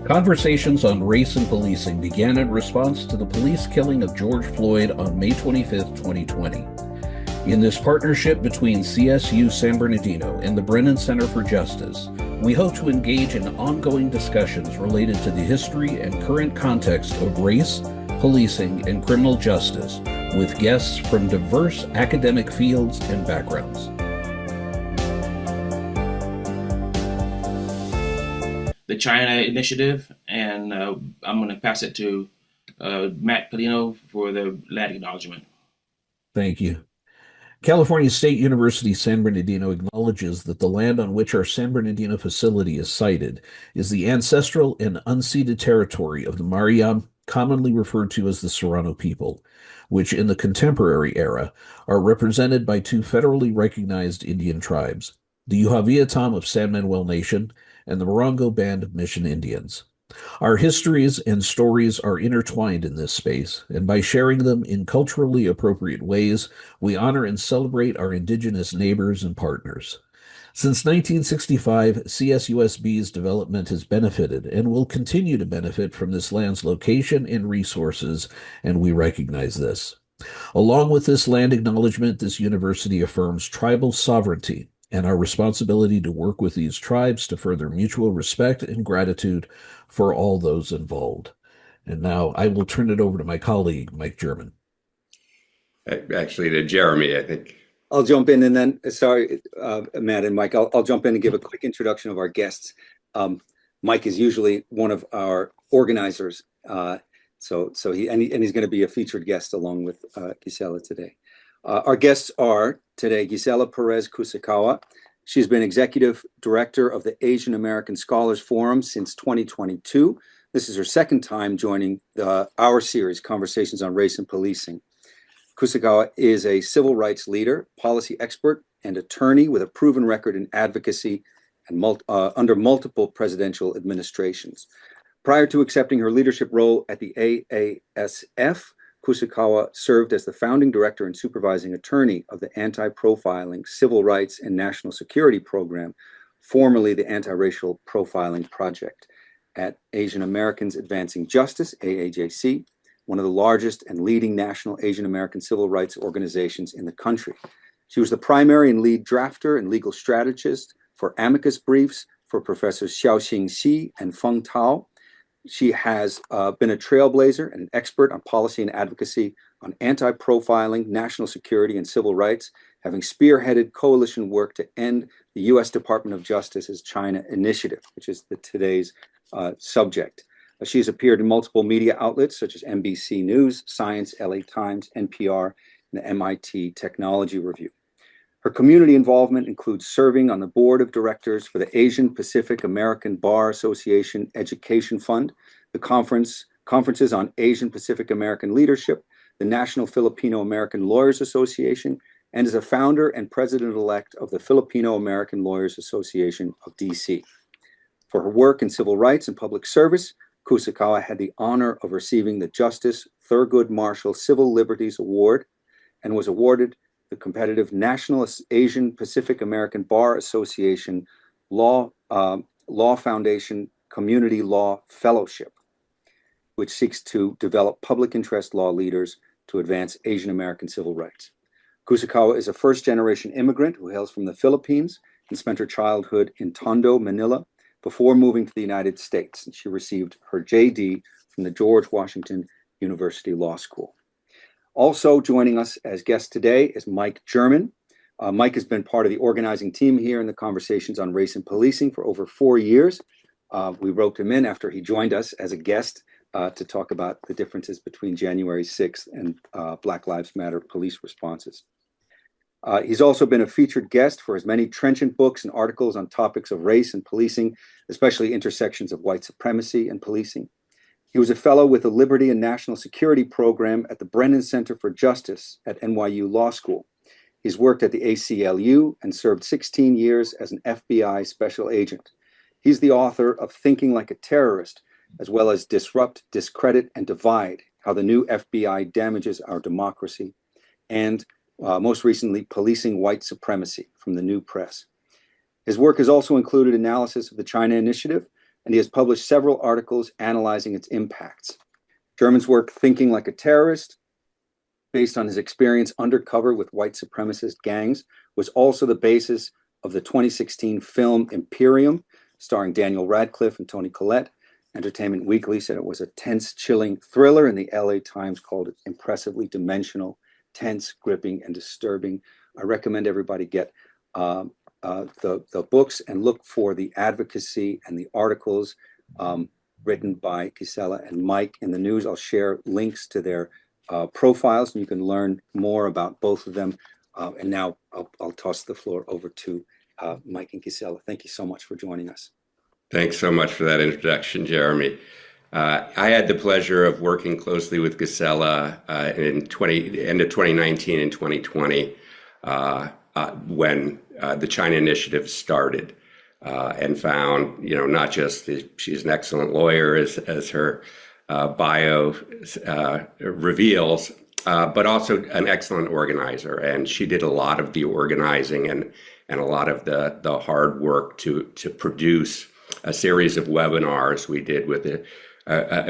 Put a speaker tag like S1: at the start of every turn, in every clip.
S1: Conversations on race and policing began in response to the police killing of George Floyd on May 25, 2020. In this partnership between CSU San Bernardino and the Brennan Center for Justice, we hope to engage in ongoing discussions related to the history and current context of race, policing, and criminal justice with guests from diverse academic fields and backgrounds.
S2: The China Initiative, and I'm going to pass it to Matt Padino for the land acknowledgement.
S1: Thank you. California State University San Bernardino acknowledges that the land on which our San Bernardino facility is sited is the ancestral and unceded territory of the Mariam, commonly referred to as the Serrano people, which in the contemporary era are represented by two federally recognized Indian tribes, the Yuhaviatam of San Manuel Nation and the Morongo Band of Mission Indians. Our histories and stories are intertwined in this space, and by sharing them in culturally appropriate ways, we honor and celebrate our indigenous neighbors and partners. Since 1965, CSUSB's development has benefited and will continue to benefit from this land's location and resources, and we recognize this. Along with this land acknowledgement, this university affirms tribal sovereignty and our responsibility to work with these tribes to further mutual respect and gratitude for all those involved. And now I will turn it over to my colleague, Mike German.
S3: Actually, to Jeremy, I think.
S4: I'll jump in and then, sorry, Matt and Mike, I'll jump in and give a quick introduction of our guests. Mike is usually one of our organizers, so he's going to be a featured guest along with Gisela today. Our guests are today Gisela Perez Kusakawa. She's been executive director of the Asian American Scholars Forum since 2022. This is her second time joining our series, Conversations on Race and Policing. Kusakawa is a civil rights leader, policy expert, and attorney with a proven record in advocacy and under multiple presidential administrations. Prior to accepting her leadership role at the AASF, Kusakawa served as the founding director and supervising attorney of the Anti-Profiling, Civil Rights, and National Security Program, formerly the Anti-Racial Profiling Project, at Asian Americans Advancing Justice, AAJC, one of the largest and leading national Asian American civil rights organizations in the country. She was the primary and lead drafter and legal strategist for amicus briefs for Professors Xiaoxing Xi and Feng Tao. She has been a trailblazer and an expert on policy and advocacy on anti-profiling, national security, and civil rights, having spearheaded coalition work to end the U.S. Department of Justice's China Initiative, which is today's subject. She has appeared in multiple media outlets such as NBC News, Science, LA Times, NPR, and the MIT Technology Review. Her community involvement includes serving on the board of directors for the Asian Pacific American Bar Association Education Fund, the conferences on Asian Pacific American leadership, the National Filipino American Lawyers Association, and is a founder and president-elect of the Filipino American Lawyers Association of DC. For her work in civil rights and public service, Kusakawa had the honor of receiving the Justice Thurgood Marshall Civil Liberties Award and was awarded the competitive National Asian Pacific American Bar Association Law Foundation Community Law Fellowship, which seeks to develop public interest law leaders to advance Asian American civil rights. Kusakawa is a first-generation immigrant who hails from the Philippines and spent her childhood in Tondo, Manila, before moving to the United States. And she received her JD from the George Washington University Law School. Also joining us as guest today is Mike German. Mike has been part of the organizing team here in the Conversations on Race and Policing for over 4 years. We roped him in after he joined us as a guest to talk about the differences between January 6th and Black Lives Matter police responses. He's also been a featured guest for his many trenchant books and articles on topics of race and policing, especially intersections of white supremacy and policing. He was a fellow with the Liberty and National Security Program at the Brennan Center for Justice at NYU Law School. He's worked at the ACLU and served 16 years as an FBI special agent. He's the author of Thinking Like a Terrorist, as well as Disrupt, Discredit, and Divide, How the New FBI Damages Our Democracy, and most recently, Policing White Supremacy from the New Press. His work has also included analysis of the China Initiative, and he has published several articles analyzing its impacts. German's work, Thinking Like a Terrorist, based on his experience undercover with white supremacist gangs, was also the basis of the 2016 film Imperium, starring Daniel Radcliffe and Toni Collette. Entertainment Weekly said it was a tense, chilling thriller, and the LA Times called it impressively dimensional, tense, gripping, and disturbing. I recommend everybody get the books and look for the advocacy and the articles written by Gisela and Mike in the news. I'll share links to their profiles, and you can learn more about both of them. And now I'll toss the floor over to Mike and Gisela. Thank you so much for joining us.
S3: Thanks so much for that introduction, Jeremy. I had the pleasure of working closely with Gisela in end of 2019 and 2020 when the China Initiative started, and found, not just she's an excellent lawyer as her bio reveals, but also an excellent organizer. And she did a lot of the organizing and a lot of the hard work to produce a series of webinars we did with it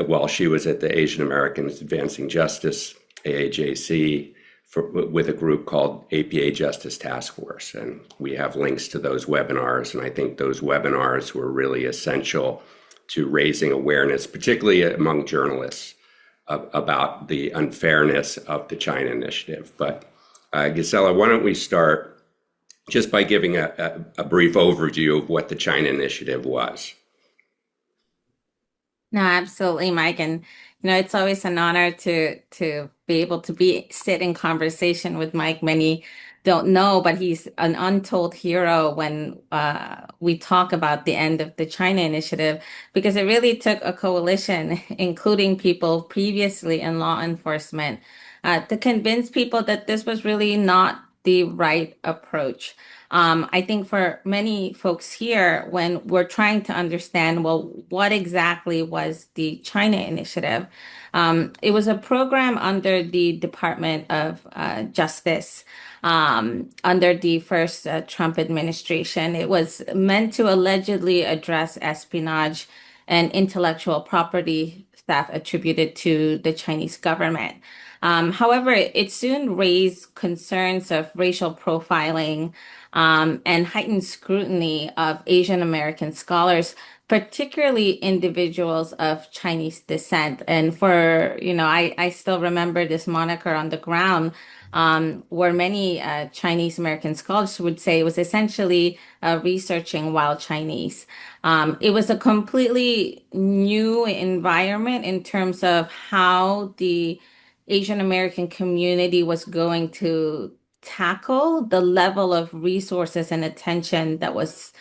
S3: while she was at the Asian Americans Advancing Justice, AAJC, with a group called APA Justice Task Force. And we have links to those webinars. And I think those webinars were really essential to raising awareness, particularly among journalists, about the unfairness of the China Initiative. But Gisela, why don't we start just by giving a brief overview of what the China Initiative was.
S5: No, absolutely, Mike. And it's always an honor to be able to sit in conversation with Mike. Many don't know, but he's an untold hero when we talk about the end of the China Initiative, because it really took a coalition, including people previously in law enforcement, to convince people that this was really not the right approach. I think for many folks here, when we're trying to understand, well, what exactly was the China Initiative? It was a program under the Department of Justice, under the first Trump administration. It was meant to allegedly address espionage and intellectual property theft attributed to the Chinese government. However, it soon raised concerns of racial profiling and heightened scrutiny of Asian American scholars, particularly individuals of Chinese descent. And I still remember this moniker on the ground, where many Chinese American scholars would say it was essentially researching wild Chinese. It was a completely new environment in terms of how the Asian American community was going to tackle the level of resources and attention that was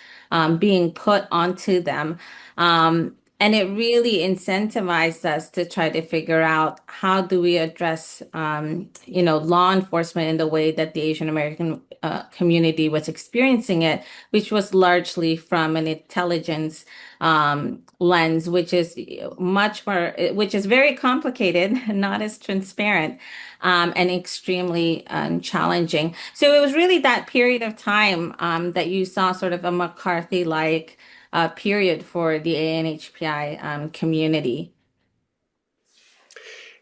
S5: being put onto them. And it really incentivized us to try to figure out how do we address, law enforcement in the way that the Asian American community was experiencing it, which was largely from an intelligence lens, which is very complicated, not as transparent, and extremely challenging. So it was really that period of time that you saw sort of a McCarthy-like period for the ANHPI community.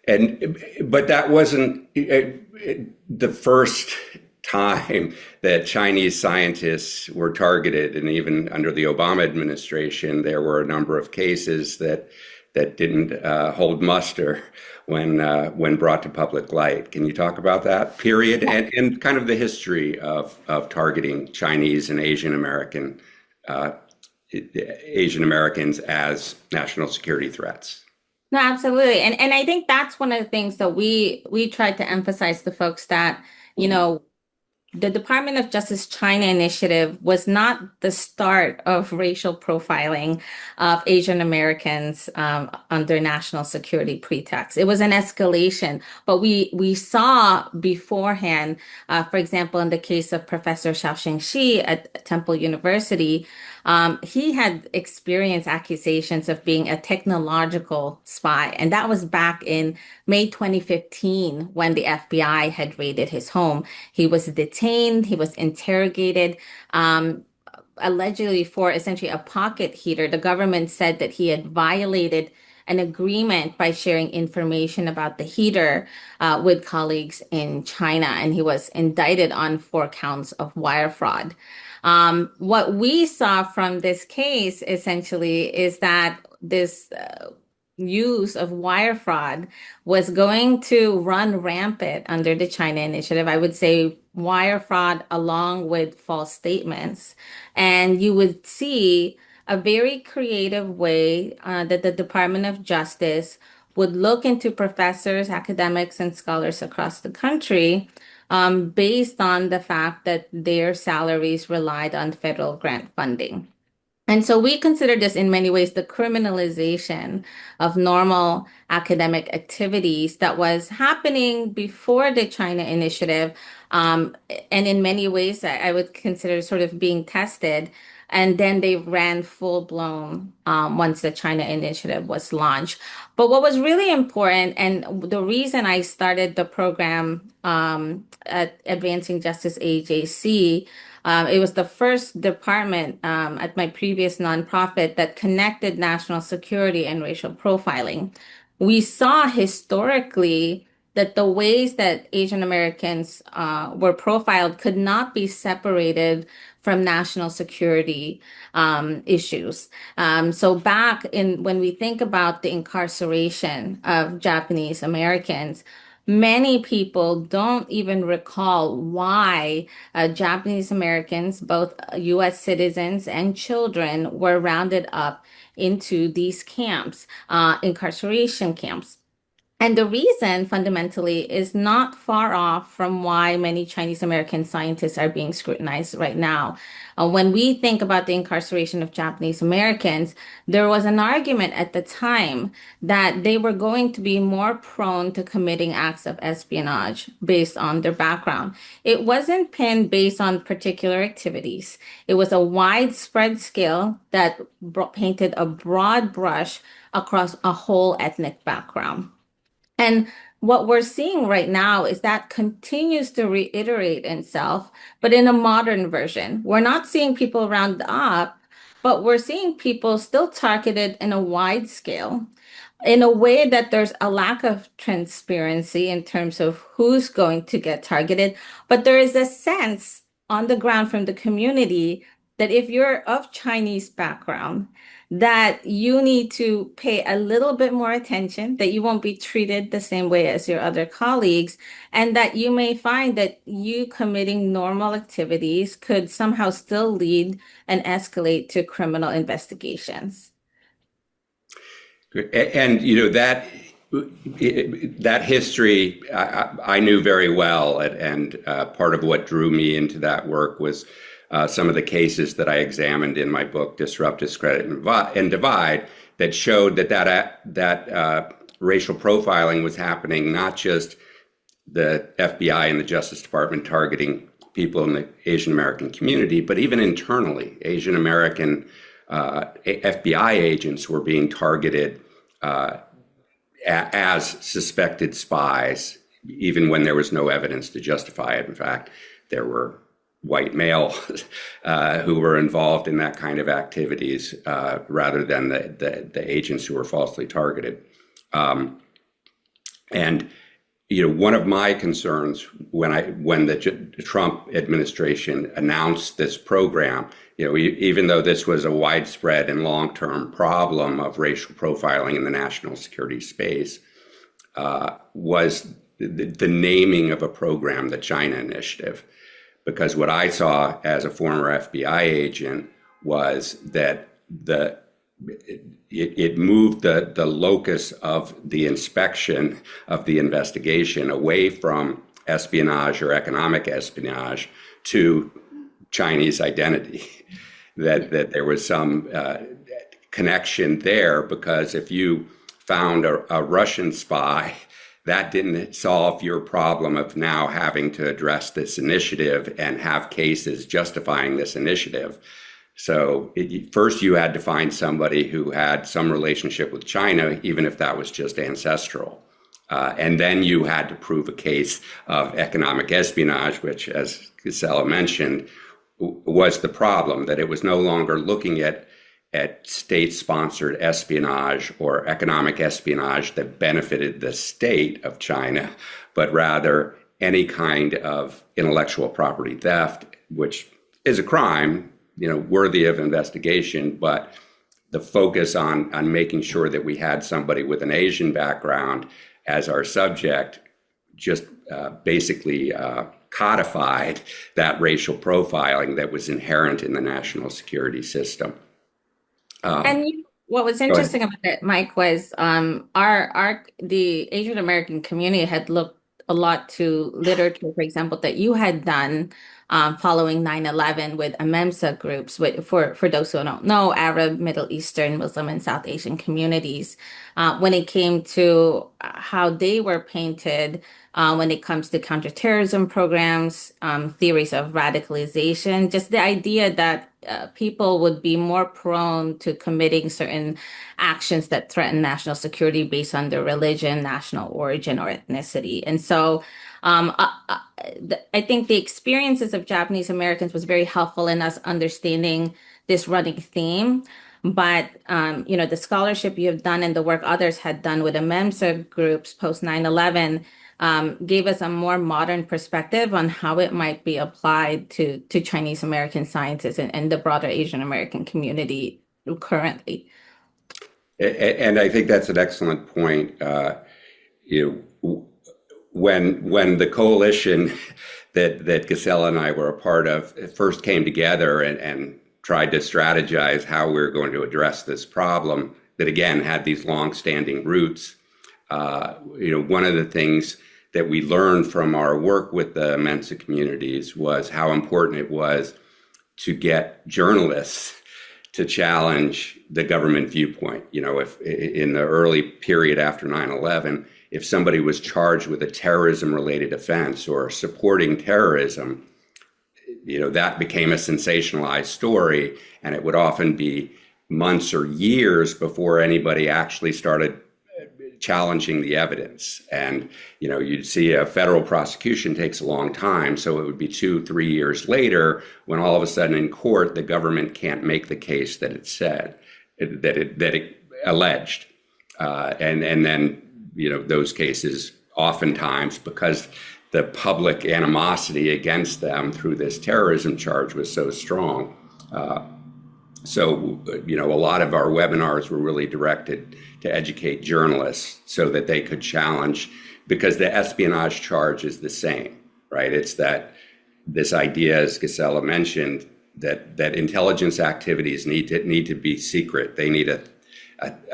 S3: But that wasn't the first time that Chinese scientists were targeted. And even under the Obama administration, there were a number of cases that didn't hold muster when brought to public light. Can you talk about that period and kind of the history of targeting Chinese and Asian Americans as national security threats?
S5: No, absolutely. And I think that's one of the things that we tried to emphasize to folks that, the Department of Justice China Initiative was not the start of racial profiling of Asian Americans under national security pretext. It was an escalation, but we saw beforehand, for example, in the case of Professor Xiaoxing Shi at Temple University, he had experienced accusations of being a technological spy. And that was back in May 2015 when the FBI had raided his home. He was detained, he was interrogated. allegedly for essentially a pocket heater. The government said that he had violated an agreement by sharing information about the heater with colleagues in China, and he was indicted on 4 counts of wire fraud. What we saw from this case essentially is that this use of wire fraud was going to run rampant under the China initiative. I would say wire fraud along with false statements. And you would see a very creative way that the Department of Justice would look into professors, academics, and scholars across the country based on the fact that their salaries relied on federal grant funding. And so we consider this in many ways the criminalization of normal academic activities that was happening before the China initiative. And in many ways, I would consider sort of being tested. And then they ran full blown once the China initiative was launched. But what was really important, and the reason I started the program at Advancing Justice AJC, it was the first department at my previous nonprofit that connected national security and racial profiling. We saw historically that the ways that Asian Americans were profiled could not be separated from national security issues. So back in when we think about the incarceration of Japanese Americans, many people don't even recall why Japanese Americans, both US citizens and children, were rounded up into these camps, incarceration camps. And the reason fundamentally is not far off from why many Chinese American scientists are being scrutinized right now. When we think about the incarceration of Japanese Americans, there was an argument at the time that they were going to be more prone to committing acts of espionage based on their background. It wasn't pinned based on particular activities. It was a widespread scale that painted a broad brush across a whole ethnic background. And what we're seeing right now is that continues to reiterate itself, but in a modern version. We're not seeing people round up, but we're seeing people still targeted in a wide scale in a way that there's a lack of transparency in terms of who's going to get targeted. But there is a sense on the ground from the community that if you're of Chinese background, that you need to pay a little bit more attention, that you won't be treated the same way as your other colleagues, and that you may find that you committing normal activities could somehow still lead and escalate to criminal investigations.
S3: And that history I knew very well, and part of what drew me into that work was some of the cases that I examined in my book, Disrupt, Discredit, and Divide, that showed that racial profiling was happening, not just the FBI and the Justice Department targeting people in the Asian American community, but even internally, Asian American FBI agents were being targeted as suspected spies, even when there was no evidence to justify it. In fact, there were white males who were involved in that kind of activities rather than the agents who were falsely targeted. And one of my concerns when the Trump administration announced this program, even though this was a widespread and long-term problem of racial profiling in the national security space, was the naming of a program, the China Initiative. Because what I saw as a former FBI agent was that it moved the locus of the inspection of the investigation away from espionage or economic espionage to Chinese identity. That there was some connection there, because if you found a Russian spy, that didn't solve your problem of now having to address this initiative and have cases justifying this initiative. So first you had to find somebody who had some relationship with China, even if that was just ancestral. And then you had to prove a case of economic espionage, which, as Gisela mentioned, was the problem, that it was no longer looking at state-sponsored espionage or economic espionage that benefited the state of China, but rather any kind of intellectual property theft, which is a crime, worthy of investigation, but the focus on making sure that we had somebody with an Asian background as our subject just basically codified that racial profiling that was inherent in the national security system.
S5: What was interesting about it, Mike, was the Asian American community had looked a lot to literature, for example, that you had done following 9/11 with AMEMSA groups, for those who don't know, Arab, Middle Eastern, Muslim, and South Asian communities, when it came to how they were painted when it comes to counterterrorism programs, theories of radicalization, just the idea that people would be more prone to committing certain actions that threaten national security based on their religion, national origin, or ethnicity. And so I think the experiences of Japanese Americans was very helpful in us understanding this running theme. But the scholarship you have done and the work others had done with the MEMSA groups post 9/11 gave us a more modern perspective on how it might be applied to Chinese American scientists and the broader Asian American community currently.
S3: And I think that's an excellent point. When the coalition that Gisela and I were a part of first came together and tried to strategize how we were going to address this problem that again had these long-standing roots, one of the things that we learned from our work with the Mensa communities was how important it was to get journalists to challenge the government viewpoint. If in the early period after 9/11, if somebody was charged with a terrorism-related offense or supporting terrorism, that became a sensationalized story, and it would often be months or years before anybody actually started challenging the evidence. And, you'd see a federal prosecution takes a long time. So it would be 2-3 years later when all of a sudden in court, the government can't make the case that it said, that it alleged. And then, those cases oftentimes, because the public animosity against them through this terrorism charge was so strong. So, a lot of our webinars were really directed to educate journalists so that they could challenge, because the espionage charge is the same, right? It's that this idea, as Gisela mentioned, that intelligence activities need to be secret. They need a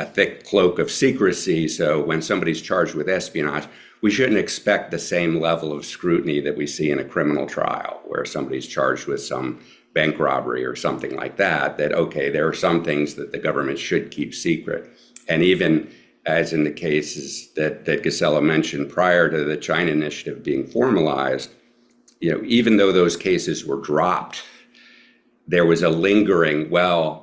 S3: thick cloak of secrecy. So when somebody's charged with espionage, we shouldn't expect the same level of scrutiny that we see in a criminal trial where somebody's charged with some bank robbery or something like that, okay, there are some things that the government should keep secret. And even as in the cases that Gisela mentioned prior to the China initiative being formalized, even though those cases were dropped, there was a lingering,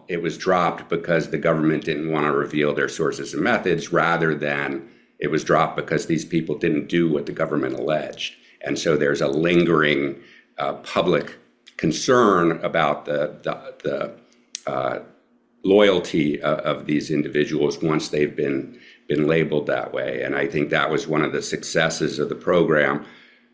S3: it was dropped because the government didn't want to reveal their sources and methods, rather than it was dropped because these people didn't do what the government alleged. And so there's a lingering public concern about the loyalty of these individuals once they've been labeled that way. And I think that was one of the successes of the program,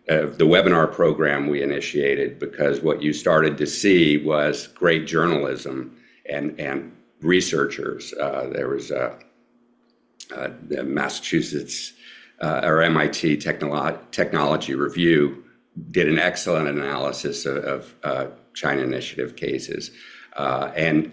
S3: of the webinar program we initiated, because what you started to see was great journalism and researchers. There was a Massachusetts or MIT Technology Review did an excellent analysis of China Initiative cases, and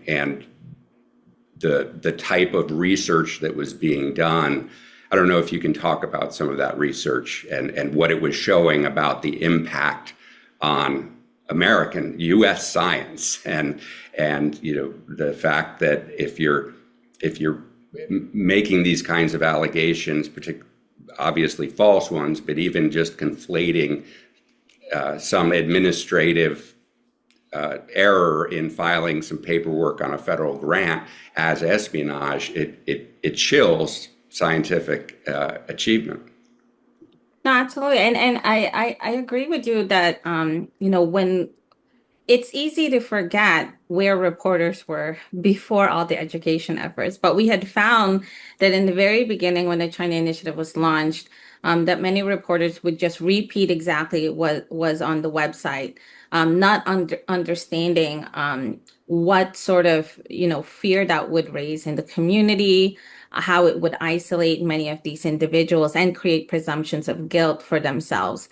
S3: the type of research that was being done. I don't know if you can talk about some of that research and what it was showing about the impact on American U.S. science, and the fact that if you're making these kinds of allegations, obviously false ones, but even just conflating some administrative error in filing some paperwork on a federal grant as espionage, it chills scientific achievement.
S5: No, absolutely. And I agree with you that, when it's easy to forget where reporters were before all the education efforts. But we had found that in the very beginning, when the China Initiative was launched, that many reporters would just repeat exactly what was on the website, not understanding what sort of, fear that would raise in the community, how it would isolate many of these individuals and create presumptions of guilt for themselves.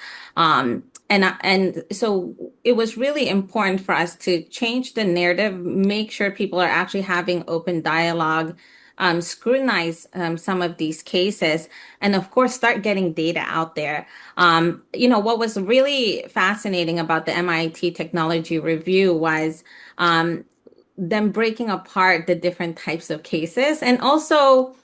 S5: And so it was really important for us to change the narrative, make sure people are actually having open dialogue, scrutinize some of these cases, and of course, start getting data out there. What was really fascinating about the MIT Technology Review was them breaking apart the different types of cases and also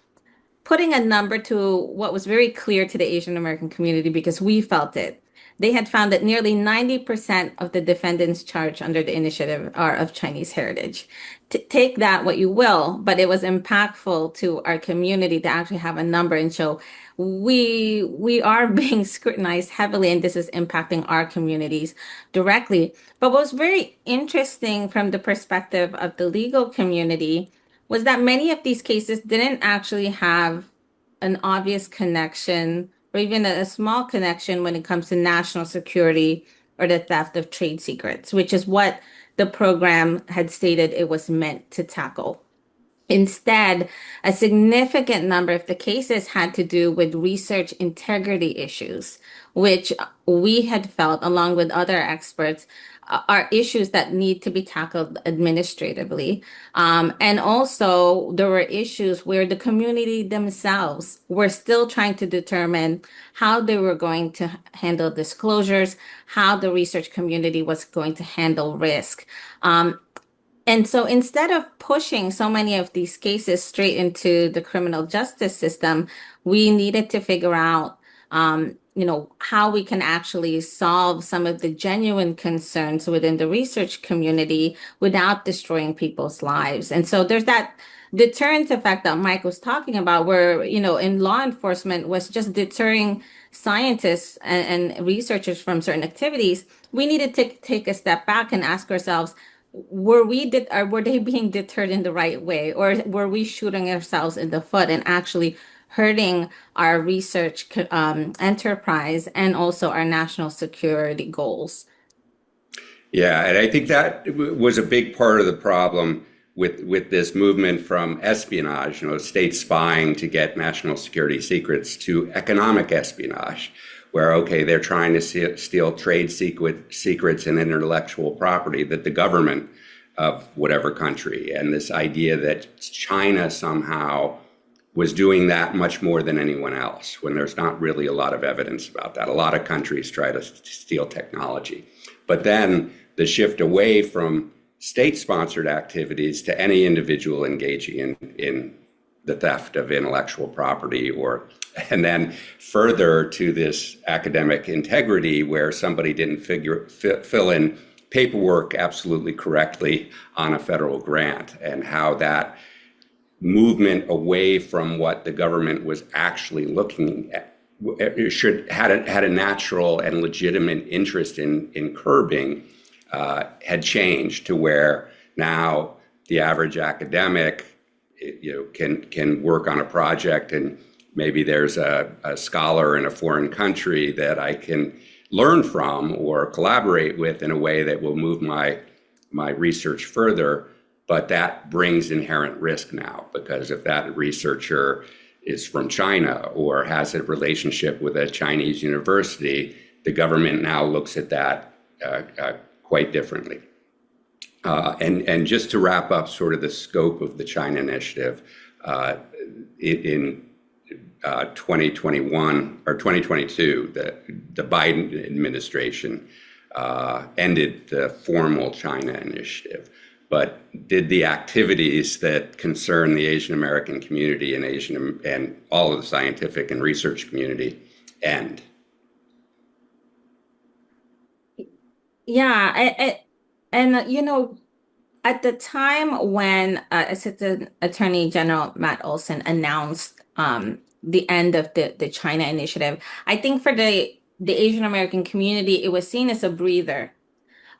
S5: putting a number to what was very clear to the Asian American community because we felt it. They had found that nearly 90% of the defendants charged under the initiative are of Chinese heritage. Take that what you will, but it was impactful to our community to actually have a number and show we are being scrutinized heavily and this is impacting our communities directly. But what was very interesting from the perspective of the legal community was that many of these cases didn't actually have an obvious connection or even a small connection when it comes to national security or the theft of trade secrets, which is what the program had stated it was meant to tackle. Instead, a significant number of the cases had to do with research integrity issues, which we had felt, along with other experts, are issues that need to be tackled administratively. And also, there were issues where the community themselves were still trying to determine how they were going to handle disclosures, how the research community was going to handle risk. And so instead of pushing so many of these cases straight into the criminal justice system, we needed to figure out, how we can actually solve some of the genuine concerns within the research community without destroying people's lives. And so there's that deterrent effect that Mike was talking about, where, in law enforcement was just deterring scientists and researchers from certain activities. We needed to take a step back and ask ourselves, were they being deterred in the right way, or were we shooting ourselves in the foot and actually hurting our research enterprise and also our national security goals?
S3: Yeah, and I think that was a big part of the problem with this movement from espionage, state spying to get national security secrets, to economic espionage, where, okay, they're trying to steal trade secrets and intellectual property that the government of whatever country, and this idea that China somehow was doing that much more than anyone else, when there's not really a lot of evidence about that. A lot of countries try to steal technology. But then the shift away from state-sponsored activities to any individual engaging in the theft of intellectual property, and then further to this academic integrity where somebody didn't fill in paperwork absolutely correctly on a federal grant, and how that movement away from what the government was actually looking at had a natural and legitimate interest in curbing had changed to where now the average academic can work on a project, and maybe there's a scholar in a foreign country that I can learn from or collaborate with in a way that will move my research further. But that brings inherent risk now, because if that researcher is from China or has a relationship with a Chinese university, the government now looks at that quite differently. And just to wrap up sort of the scope of the China initiative, in 2021 or 2022, the Biden administration ended the formal China initiative. But did the activities that concern the Asian American community and all of the scientific and research community end?
S5: Yeah, and at the time when Assistant Attorney General Matt Olson announced the end of the China initiative, I think for the Asian American community, it was seen as a breather.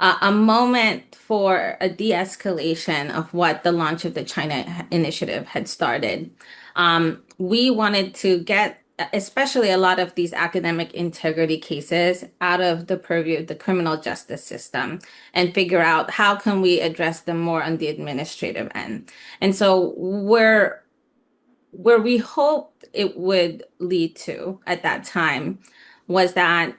S5: a moment for a de-escalation of what the launch of the China initiative had started. We wanted to get especially a lot of these academic integrity cases out of the purview of the criminal justice system and figure out how can we address them more on the administrative end. And so where we hoped it would lead to at that time was that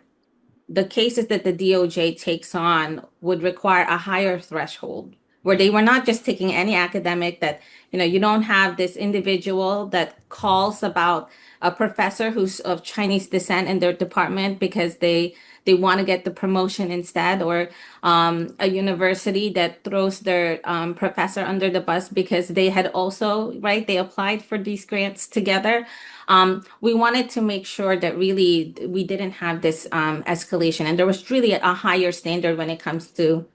S5: the cases that the DOJ takes on would require a higher threshold where they were not just taking any academic that, you don't have this individual that calls about a professor who's of Chinese descent in their department because they want to get the promotion instead, or a university that throws their professor under the bus because they had also, right, they applied for these grants together. We wanted to make sure that really we didn't have this escalation, and there was really a higher standard when it comes to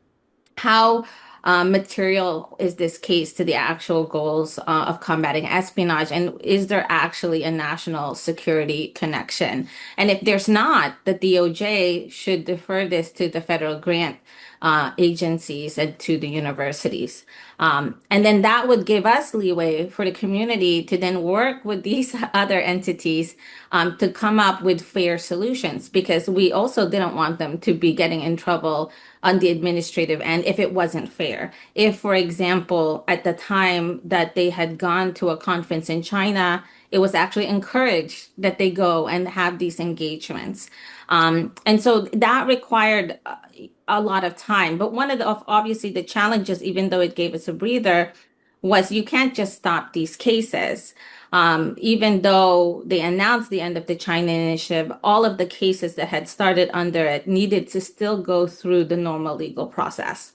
S5: how material is this case to the actual goals of combating espionage, and is there actually a national security connection? And if there's not, the DOJ should defer this to the federal grant agencies and to the universities. And then that would give us leeway for the community to then work with these other entities to come up with fair solutions, because we also didn't want them to be getting in trouble on the administrative end if it wasn't fair. If, for example, at the time that they had gone to a conference in China, it was actually encouraged that they go and have these engagements. And so that required a lot of time. But one of the, obviously, the challenges, even though it gave us a breather, was you can't just stop these cases. Even though they announced the end of the China initiative, all of the cases that had started under it needed to still go through the normal legal process.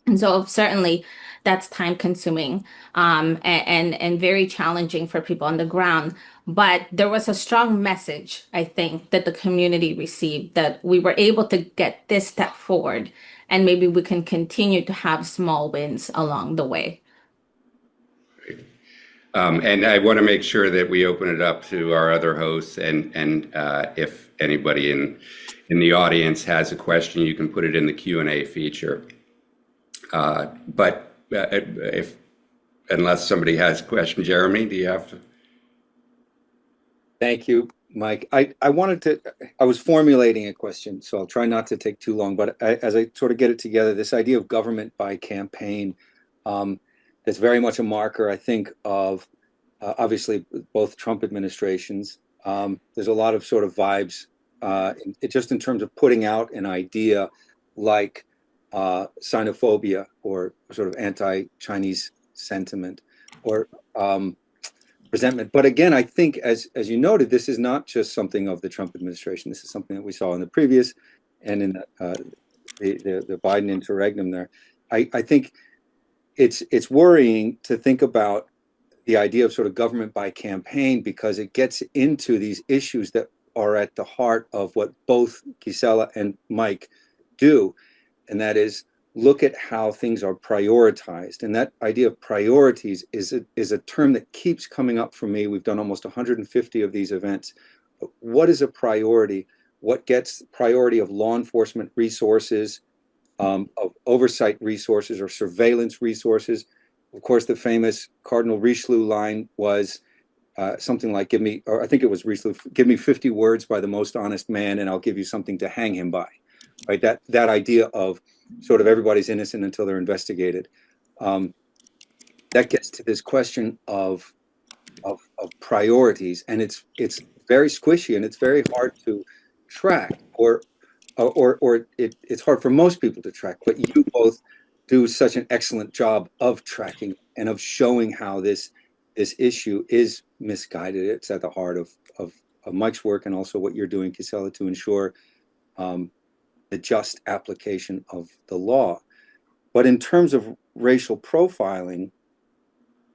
S5: And so certainly that's time consuming and very challenging for people on the ground. But there was a strong message, I think, that the community received, that we were able to get this step forward, and maybe we can continue to have small wins along the way.
S3: And I want to make sure that we open it up to our other hosts, and if anybody in the audience has a question, you can put it in the Q&A feature. But if unless somebody has a question, Jeremy, do you have to?
S4: Thank you, Mike. I was formulating a question, so I'll try not to take too long, but as I sort of get it together, this idea of government by campaign, is very much a marker, I think, of obviously both Trump administrations. There's a lot of sort of vibes, just in terms of putting out an idea like xenophobia or sort of anti-Chinese sentiment or resentment. But again, I think, as you noted, this is not just something of the Trump administration. This is something that we saw in the previous and in the Biden interregnum there. I think it's worrying to think about the idea of sort of government by campaign, because it gets into these issues that are at the heart of what both Gisela and Mike do, and that is look at how things are prioritized. And that idea of priorities is a term that keeps coming up for me. We've done almost 150 of these events. But what is a priority? What gets priority of law enforcement resources, of oversight resources or surveillance resources? Of course, the famous Cardinal Richelieu line was something like, I think it was Richelieu, give me 50 words by the most honest man and I'll give you something to hang him by. Right? That idea of sort of everybody's innocent until they're investigated. That gets to this question of priorities, and it's very squishy and it's very hard to track, or it's hard for most people to track. But you both do such an excellent job of tracking and of showing how this issue is misguided. It's at the heart of Mike's work and also what you're doing, Gisela, to ensure the just application of the law. But in terms of racial profiling,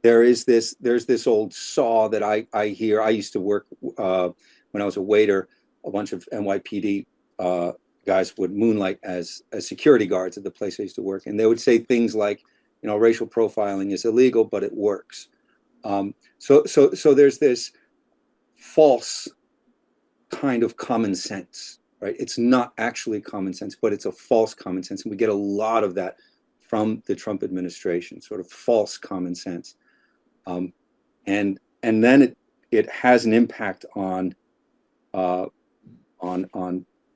S4: there's this old saw that I hear. I used to work when I was a waiter. A bunch of NYPD guys would moonlight as security guards at the place I used to work, and they would say things like, racial profiling is illegal, but it works. So there's this false kind of common sense right? It's not actually common sense, but it's a false common sense. And we get a lot of that from the Trump administration, sort of false common sense. And then it has an impact on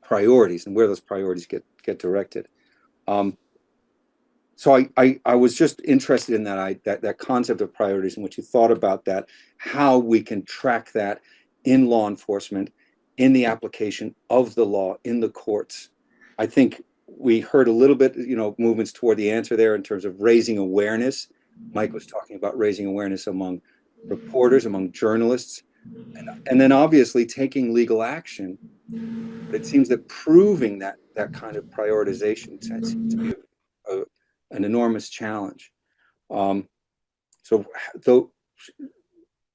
S4: priorities and where those priorities get directed. So I was just interested in that concept of priorities and what you thought about that, how we can track that in law enforcement, in the application of the law, in the courts. I think we heard a little bit, movements toward the answer there in terms of raising awareness. Mike was talking about raising awareness among reporters, among journalists, and then obviously taking legal action. But it seems that proving that kind of prioritization seems to be an enormous challenge. So though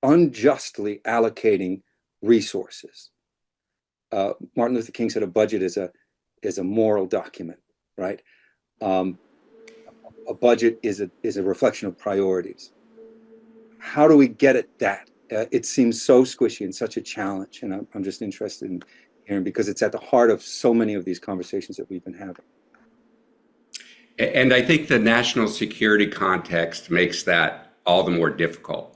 S4: unjustly allocating resources. Martin Luther King said a budget is a moral document, right? A budget is a reflection of priorities. How do we get at that? It seems so squishy and such a challenge, and I'm just interested in hearing, because it's at the heart of so many of these conversations that we've been having.
S3: And I think the national security context makes that all the more difficult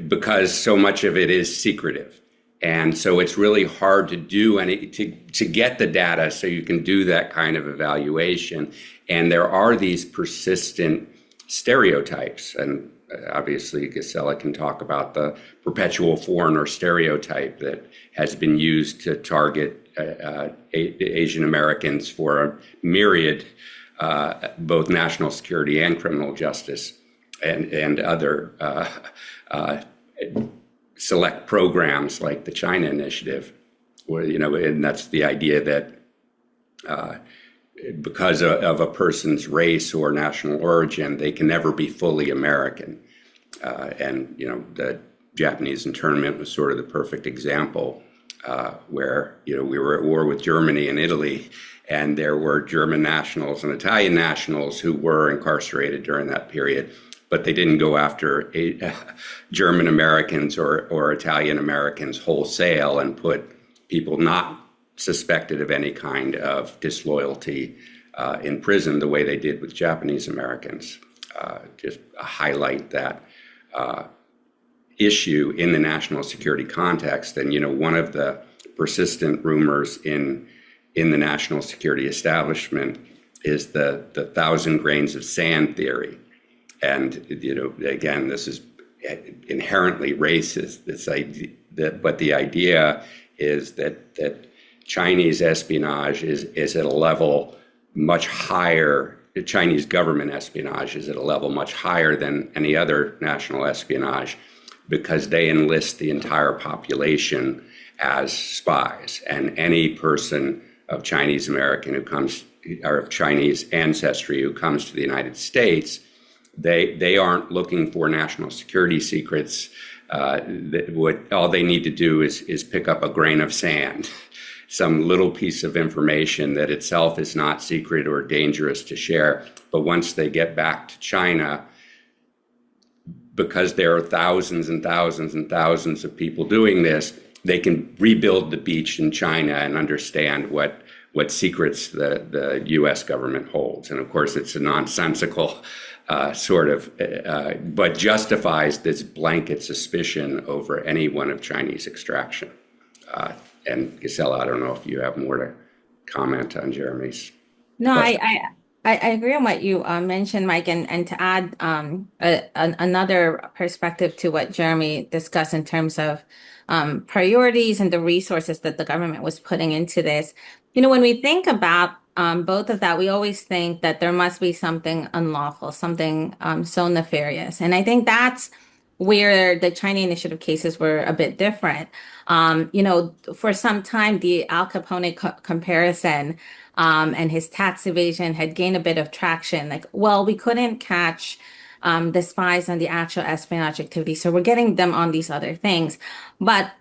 S3: because so much of it is secretive. And so it's really hard to do to get the data so you can do that kind of evaluation. And there are these persistent stereotypes. And obviously, Gisela can talk about the perpetual foreigner stereotype that has been used to target Asian Americans for a myriad, both national security and criminal justice, and other select programs like the China Initiative, where and that's the idea that because of a person's race or national origin, they can never be fully American. And the Japanese internment was sort of the perfect example. Where we were at war with Germany and Italy, and there were German nationals and Italian nationals who were incarcerated during that period, but they didn't go after German Americans or Italian Americans wholesale and put people not suspected of any kind of disloyalty in prison the way they did with Japanese Americans. Just highlight that issue in the national security context. And one of the persistent rumors in the national security establishment is the 1,000 grains of sand theory. And again, this is inherently racist. This idea but the idea is that Chinese espionage is at a level much higher. The Chinese government espionage is at a level much higher than any other national espionage, because they enlist the entire population as spies. And any person of Chinese American who comes, or of Chinese ancestry who comes to the United States, they aren't looking for national security secrets. All they need to do is pick up a grain of sand, some little piece of information that itself is not secret or dangerous to share. But once they get back to China, because there are thousands and thousands and thousands of people doing this, they can rebuild the beach in China and understand what secrets the U.S. government holds. And of course, it's a nonsensical but justifies this blanket suspicion over anyone of Chinese extraction. And Gisela, I don't know if you have more to comment on Jeremy's
S5: No,
S3: question.
S5: I agree on what you mentioned, Mike, and to add another perspective to what Jeremy discussed in terms of priorities and the resources that the government was putting into this. When we think about both of that, we always think that there must be something unlawful, something so nefarious. And I think that's where the China Initiative cases were a bit different. For some time, the Al Capone comparison and his tax evasion had gained a bit of traction. Like, well, we couldn't catch the spies on the actual espionage activity, so we're getting them on these other things. But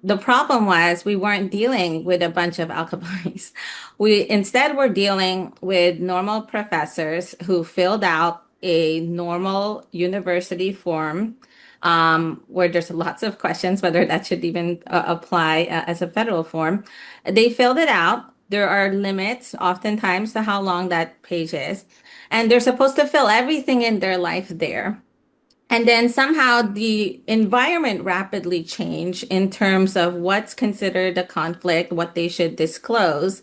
S5: the problem was we weren't dealing with a bunch of Al Capones. We instead were dealing with normal professors who filled out a normal university form, where there's lots of questions whether that should even apply as a federal form. They filled it out. There are limits oftentimes to how long that page is, and they're supposed to fill everything in their life there. And then somehow the environment rapidly changed in terms of what's considered a conflict, what they should disclose.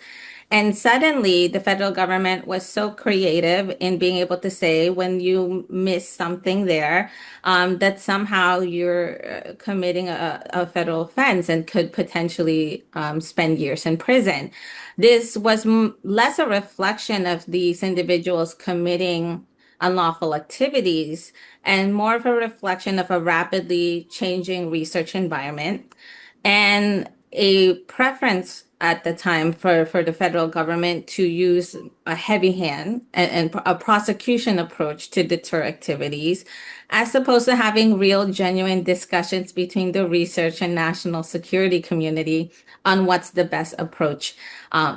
S5: And suddenly the federal government was so creative in being able to say when you miss something there, that somehow you're committing a federal offense and could potentially spend years in prison. This was less a reflection of these individuals committing unlawful activities and more of a reflection of a rapidly changing research environment and a preference at the time for the federal government to use a heavy hand and a prosecution approach to deter activities, as opposed to having real, genuine discussions between the research and national security community on what's the best approach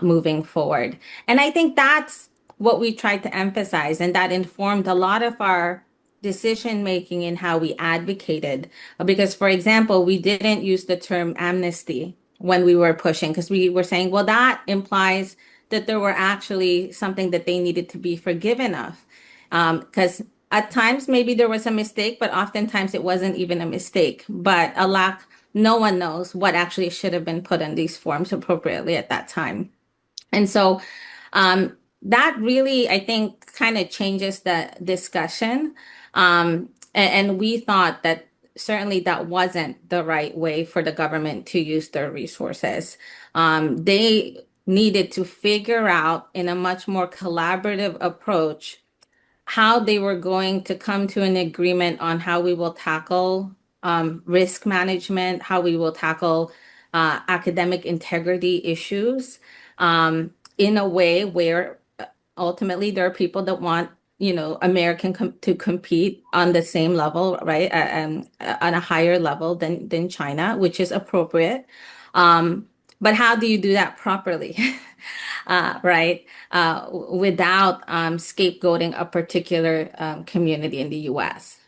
S5: moving forward. And I think that's what we tried to emphasize, and that informed a lot of our decision making in how we advocated. Because, for example, we didn't use the term amnesty when we were pushing, because we were saying, well, that implies that there were actually something that they needed to be forgiven of. Because at times maybe there was a mistake, but oftentimes it wasn't even a mistake. But no one knows what actually should have been put in these forms appropriately at that time. And so that really, I think, kind of changes the discussion. And we thought that certainly that wasn't the right way for the government to use their resources. They needed to figure out in a much more collaborative approach how they were going to come to an agreement on how we will tackle risk management, how we will tackle academic integrity issues in a way where ultimately there are people that want American to compete on the same level, right? On a higher level than China, which is appropriate. But how do you do that properly? Right? Without scapegoating a particular community in the US.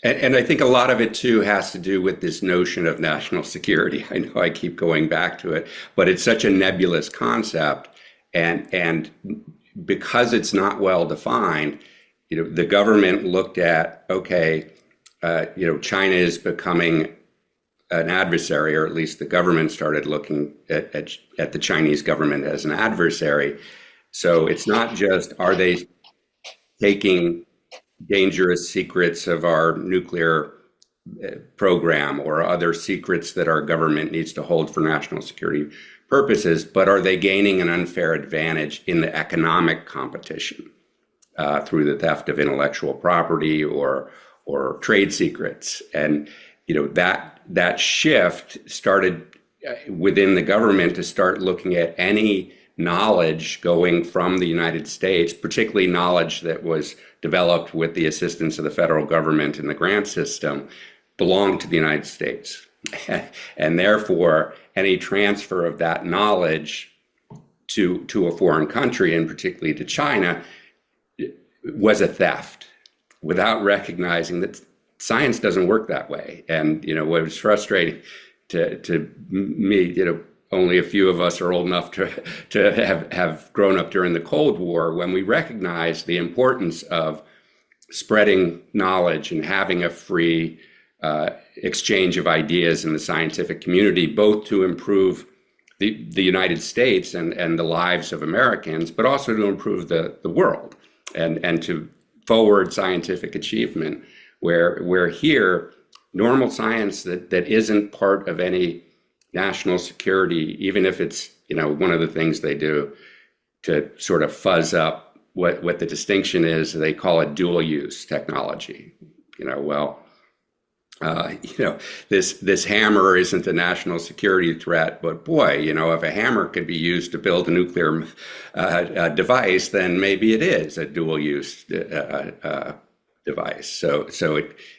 S3: And I think a lot of it too has to do with this notion of national security. I know I keep going back to it, but it's such a nebulous concept. And because it's not well defined, the government looked at, okay, China is becoming an adversary, or at least the government started looking at the Chinese government as an adversary. So it's not just, are they taking dangerous secrets of our nuclear program or other secrets that our government needs to hold for national security purposes, but are they gaining an unfair advantage in the economic competition through the theft of intellectual property or trade secrets? And that shift started within the government to start looking at any knowledge going from the United States, particularly knowledge that was developed with the assistance of the federal government and the grant system, belonged to the United States. And therefore, any transfer of that knowledge to a foreign country, and particularly to China, was a theft, without recognizing that science doesn't work that way. And what was frustrating to me, only a few of us are old enough to have grown up during the Cold War, when we recognized the importance of spreading knowledge and having a free exchange of ideas in the scientific community, both to improve the United States and the lives of Americans, but also to improve the world and to forward scientific achievement, where here, normal science that isn't part of any national security, even if it's one of the things they do to sort of fuzz up what the distinction is, they call it dual use technology. This hammer isn't a national security threat, but boy, if a hammer could be used to build a nuclear device, then maybe it is a dual use device. So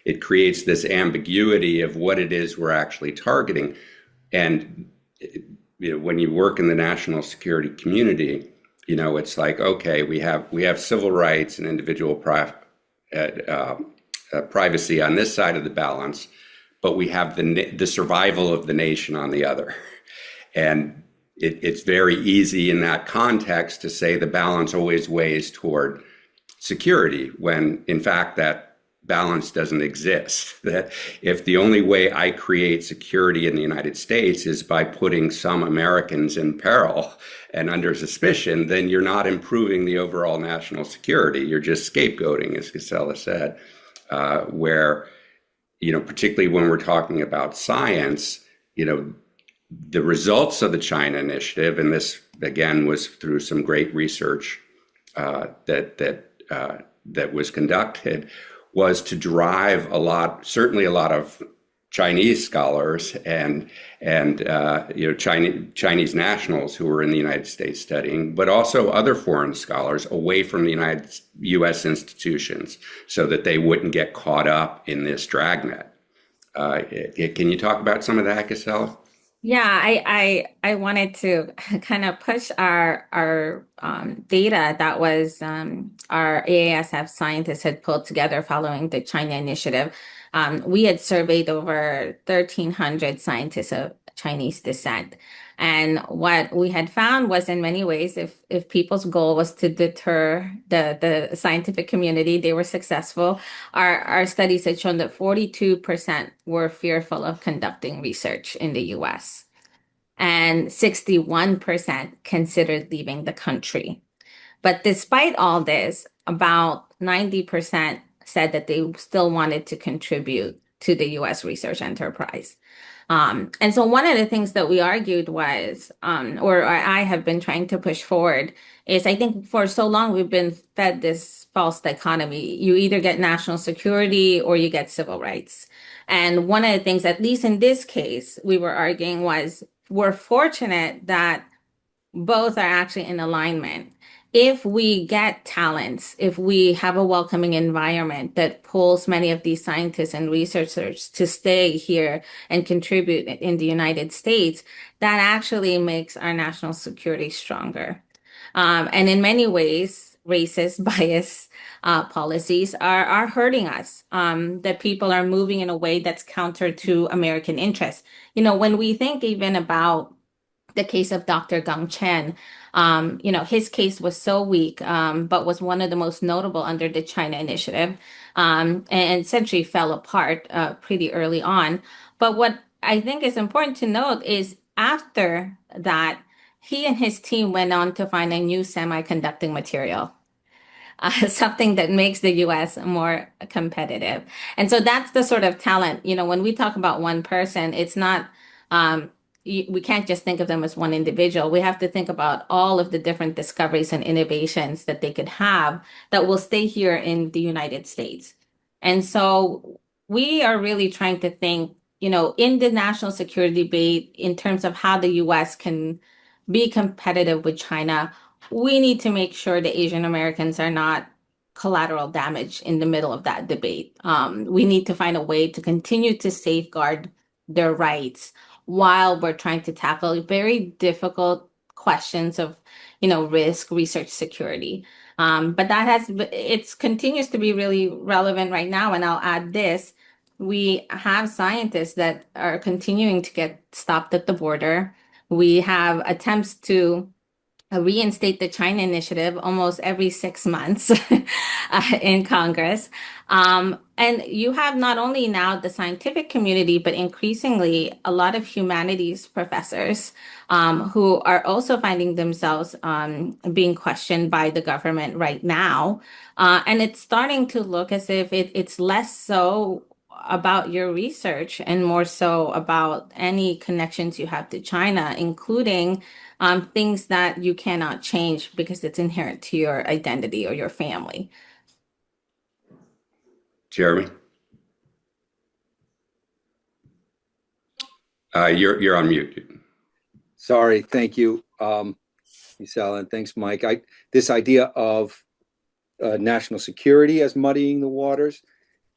S3: it creates this ambiguity of what it is we're actually targeting. And when you work in the national security community, It's like, okay, we have civil rights and individual privacy on this side of the balance, but we have the survival of the nation on the other. And it's very easy in that context to say the balance always weighs toward security, when in fact that balance doesn't exist. That if the only way I create security in the United States is by putting some Americans in peril and under suspicion, then you're not improving the overall national security. You're just scapegoating, as Gisela said, where, particularly when we're talking about science, the results of the China initiative, and this again was through some great research that was conducted, was to drive certainly a lot of Chinese scholars and Chinese nationals who were in the United States studying, but also other foreign scholars away from the U.S. institutions, so that they wouldn't get caught up in this dragnet. Can you talk about some of that, Gisela?
S5: Yeah, I wanted to kind of push our data that was our AASF scientists had pulled together following the China initiative. We had surveyed over 1,300 scientists of Chinese descent. And what we had found was, in many ways, if people's goal was to deter the scientific community, they were successful. Our studies had shown that 42% were fearful of conducting research in the US, and 61% considered leaving the country. But despite all this, about 90% said that they still wanted to contribute to the US research enterprise. And so one of the things that we argued was, or I have been trying to push forward, is I think for so long we've been fed this false dichotomy. You either get national security or you get civil rights. And one of the things, at least in this case, we were arguing was, we're fortunate that both are actually in alignment. If we get talents, if we have a welcoming environment that pulls many of these scientists and researchers to stay here and contribute in the United States, that actually makes our national security stronger. And in many ways, racist bias policies are hurting us, that people are moving in a way that's counter to American interests. When we think even about the case of Dr. Gang Chen, his case was so weak, but was one of the most notable under the China initiative, and essentially fell apart pretty early on. But what I think is important to note is, after that, he and his team went on to find a new semiconducting material. Something that makes the US more competitive. And so that's the sort of talent, when we talk about one person, it's not, we can't just think of them as one individual. We have to think about all of the different discoveries and innovations that they could have that will stay here in the United States. And so we are really trying to think, in the national security debate, in terms of how the US can be competitive with China, we need to make sure the Asian Americans are not collateral damage in the middle of that debate. We need to find a way to continue to safeguard their rights while we're trying to tackle very difficult questions of, risk, research, security. But it continues to be really relevant right now. And I'll add this: we have scientists that are continuing to get stopped at the border. We have attempts to reinstate the China initiative almost every 6 months in Congress. And you have not only now the scientific community, but increasingly a lot of humanities professors who are also finding themselves being questioned by the government right now. And it's starting to look as if it's less so about your research and more so about any connections you have to China, including things that you cannot change because it's inherent to your identity or your family.
S3: Jeremy, you're on mute.
S4: Sorry, thank you, Gisela, and thanks, Mike. This idea of national security as muddying the waters,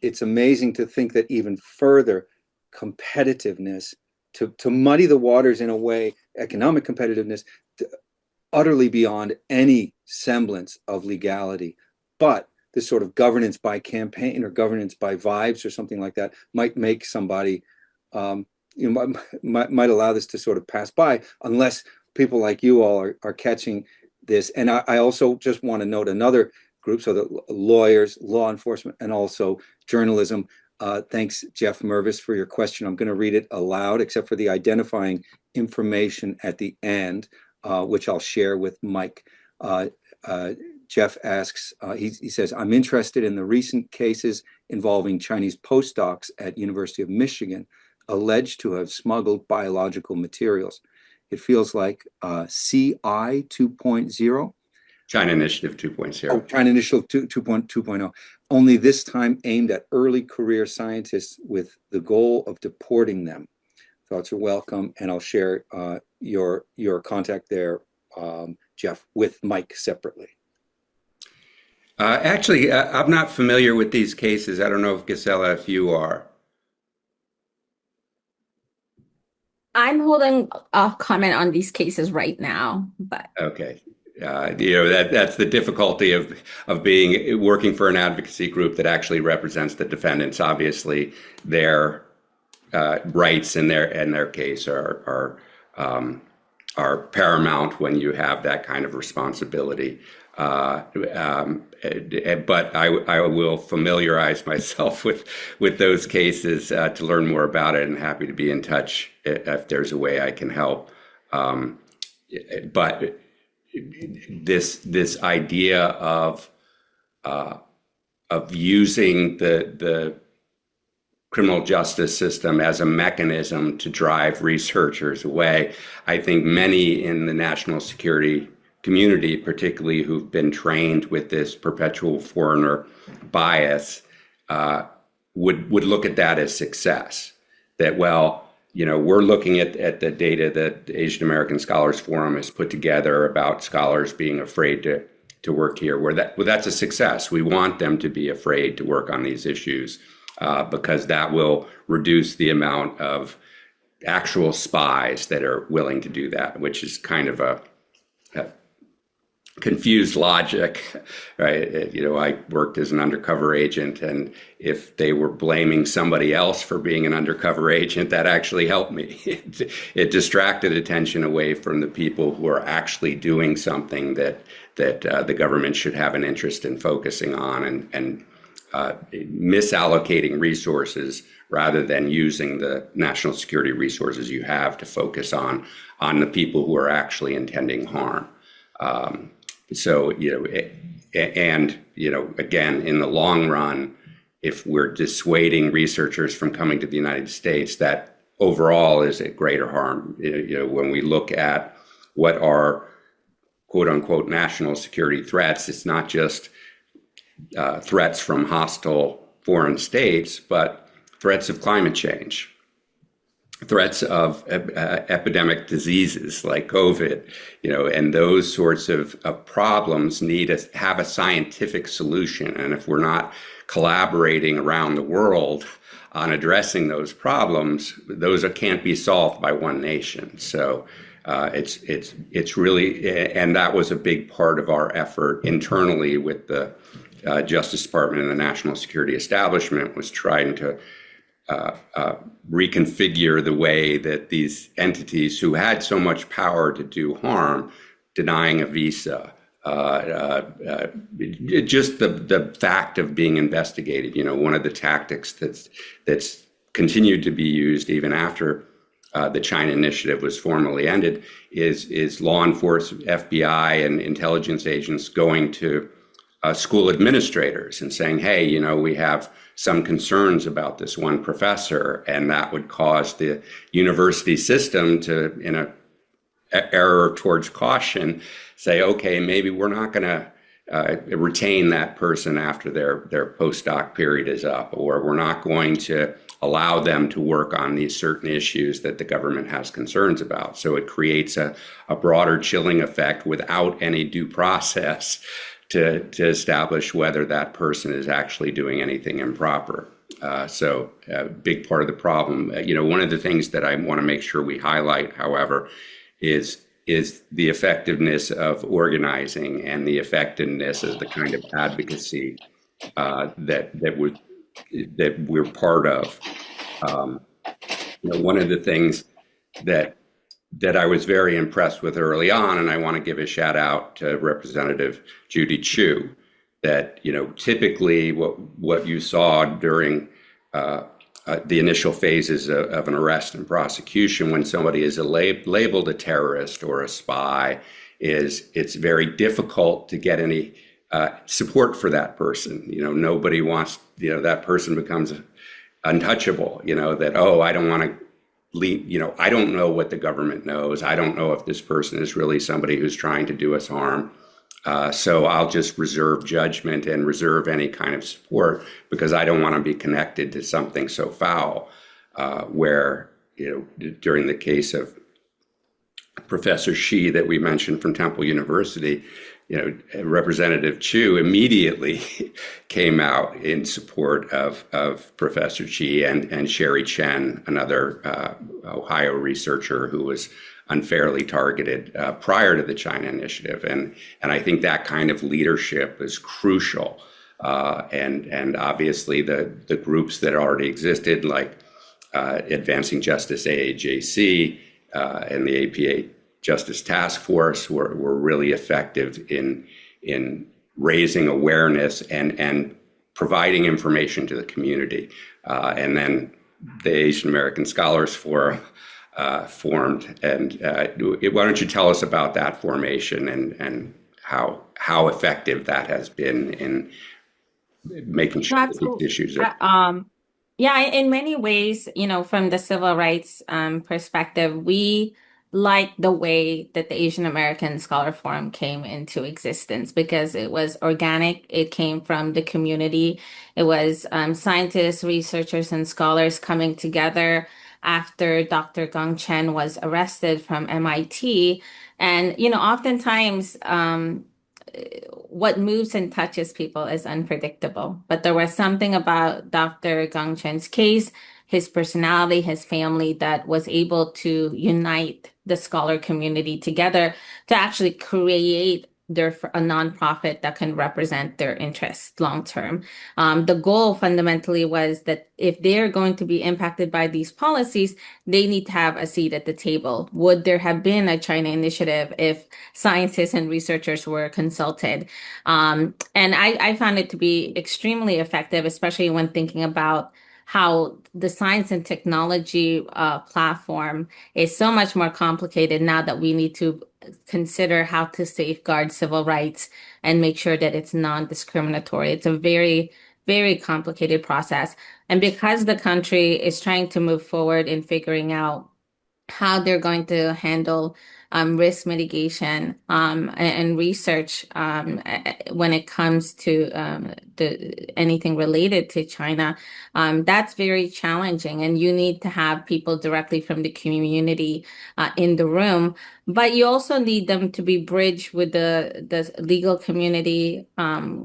S4: it's amazing to think that even further competitiveness, to muddy the waters in a way, economic competitiveness, utterly beyond any semblance of legality. But this sort of governance by campaign or governance by vibes or something like that might make somebody, might allow this to sort of pass by, unless people like you all are catching this. And I also just want to note another group, so the lawyers, law enforcement, and also journalism. Thanks, Jeff Mervis, for your question. I'm going to read it aloud, except for the identifying information at the end, which I'll share with Mike. Jeff asks, he says, I'm interested in the recent cases involving Chinese postdocs at University of Michigan alleged to have smuggled biological materials. It feels like CI 2.0.
S3: China Initiative 2.0.
S4: Oh, China Initiative 2.0. Only this time aimed at early career scientists with the goal of deporting them. Thoughts are welcome, and I'll share your contact there, Jeff, with Mike separately.
S3: Actually, I'm not familiar with these cases. I don't know if Gisela, if you are.
S5: I'm holding a comment on these cases right now, but
S3: Okay. That's the difficulty of working for an advocacy group that actually represents the defendants. Obviously, their rights in their case are paramount when you have that kind of responsibility. But I will familiarize myself with those cases to learn more about it, and happy to be in touch if there's a way I can help. But this idea of using the criminal justice system as a mechanism to drive researchers away, I think many in the national security community, particularly who've been trained with this perpetual foreigner bias, would look at that as success. That, well, we're looking at the data that the Asian American Scholars Forum has put together about scholars being afraid to work here. That's a success. We want them to be afraid to work on these issues because that will reduce the amount of actual spies that are willing to do that, which is kind of a confused logic, right? I worked as an undercover agent, and if they were blaming somebody else for being an undercover agent, that actually helped me. It distracted attention away from the people who are actually doing something that the government should have an interest in focusing on, and misallocating resources rather than using the national security resources you have to focus on the people who are actually intending harm. So, again, in the long run, if we're dissuading researchers from coming to the United States, that overall is a greater harm. When we look at what are quote unquote national security threats, it's not just threats from hostile foreign states, but threats of climate change, threats of epidemic diseases like COVID, and those sorts of problems need to have a scientific solution. And if we're not collaborating around the world on addressing those problems, those can't be solved by one nation. So it's really, and that was a big part of our effort internally with the Justice Department and the national security establishment, was trying to reconfigure the way that these entities who had so much power to do harm, denying a visa, just the fact of being investigated. One of the tactics that's continued to be used even after the China Initiative was formally ended is law enforcement, FBI, and intelligence agents going to school administrators and saying, hey, we have some concerns about this one professor, and that would cause the university system to, in a error towards caution, say, okay, maybe we're not going to retain that person after their postdoc period is up, or we're not going to allow them to work on these certain issues that the government has concerns about. So it creates a broader chilling effect without any due process to establish whether that person is actually doing anything improper. So a big part of the problem, one of the things that I want to make sure we highlight, however, is is the effectiveness of organizing and the effectiveness of the kind of advocacy that we're part of. One of the things that I was very impressed with early on, and I want to give a shout out to Representative Judy Chu, that typically what you saw during the initial phases of an arrest and prosecution when somebody is labeled a terrorist or a spy is it's very difficult to get any support for that person. Nobody wants, that person becomes untouchable, that, oh, I don't want to leave, I don't know what the government knows. I don't know if this person is really somebody who's trying to do us harm. So I'll just reserve judgment and reserve any kind of support because I don't want to be connected to something so foul. Where, during the case of Professor Shi that we mentioned from Temple University, Representative Chu immediately came out in support of Professor Chi and Sherry Chen, another Ohio researcher who was unfairly targeted prior to the China initiative. And I think that kind of leadership is crucial. And obviously the groups that already existed, like Advancing Justice AAJC and the APA Justice Task Force, were really effective in raising awareness and providing information to the community. And then the Asian American Scholars Forum formed. And why don't you tell us about that formation and how effective that has been in making sure that these issues are.
S5: Yeah, in many ways, from the civil rights perspective, we like the way that the Asian American Scholar Forum came into existence because it was organic. It came from the community. It was scientists, researchers, and scholars coming together after Dr. Gong Chen was arrested from MIT. And, oftentimes, what moves and touches people is unpredictable. But there was something about Dr. Gong Chen's case, his personality, his family that was able to unite the scholar community together to actually create a nonprofit that can represent their interests long term. The goal fundamentally was that if they're going to be impacted by these policies, they need to have a seat at the table. Would there have been a China initiative if scientists and researchers were consulted? And I found it to be extremely effective, especially when thinking about how the science and technology platform is so much more complicated now that we need to consider how to safeguard civil rights and make sure that it's non-discriminatory. It's a very, very complicated process. And because the country is trying to move forward in figuring out how they're going to handle risk mitigation and research when it comes to anything related to China. That's very challenging, and you need to have people directly from the community in the room. But you also need them to be bridged with the legal community,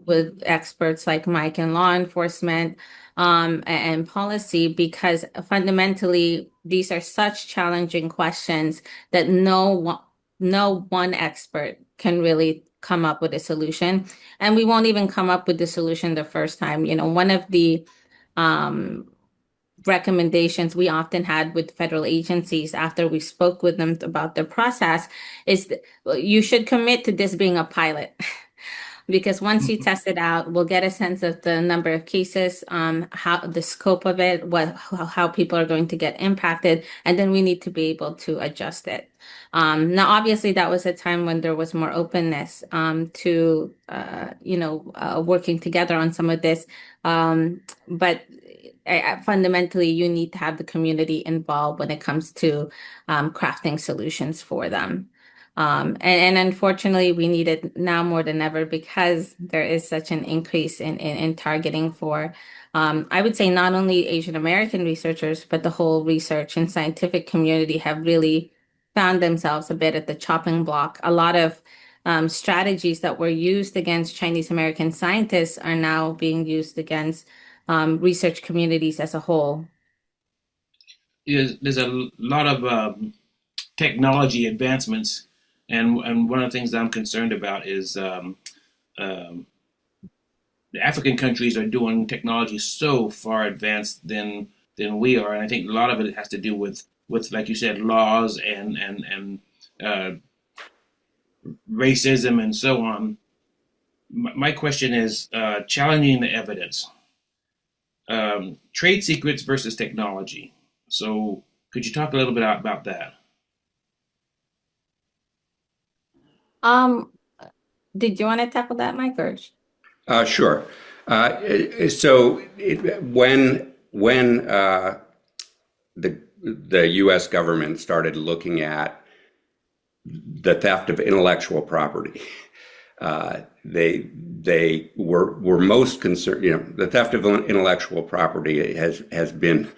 S5: with experts like Mike in law enforcement and policy, because fundamentally these are such challenging questions that no one expert can really come up with a solution. And we won't even come up with the solution the first time. One of the recommendations we often had with federal agencies after we spoke with them about the process is that you should commit to this being a pilot. Because once you test it out, we'll get a sense of the number of cases, how the scope of it, how people are going to get impacted, and then we need to be able to adjust it. Now, obviously, that was a time when there was more openness to working together on some of this. But fundamentally, you need to have the community involved when it comes to crafting solutions for them. And unfortunately, we need it now more than ever because there is such an increase in targeting for, I would say, not only Asian American researchers, but the whole research and scientific community have really found themselves a bit at the chopping block. A lot of strategies that were used against Chinese American scientists are now being used against research communities as a whole.
S2: There's a lot of technology advancements And one of the things that I'm concerned about is the African countries are doing technology so far advanced than we are, and I think a lot of it has to do with like you said, laws and uh, racism and so on. My question is challenging the evidence, trade secrets versus technology. So, could you talk a little bit about that?
S5: Um, did you want to tackle that, Mike, or?
S3: Sure. When the U.S. government started looking at the theft of intellectual property, they were most concerned. The theft of intellectual property has been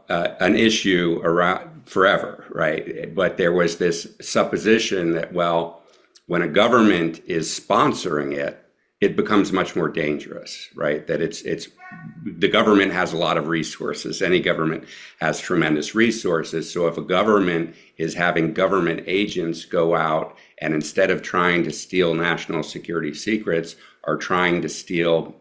S3: an issue around forever, right? But there was this supposition that, well, when a government is sponsoring it, it becomes much more dangerous, right? That it's the government has a lot of resources. Any government has tremendous resources. So if a government is having government agents go out and instead of trying to steal national security secrets, are trying to steal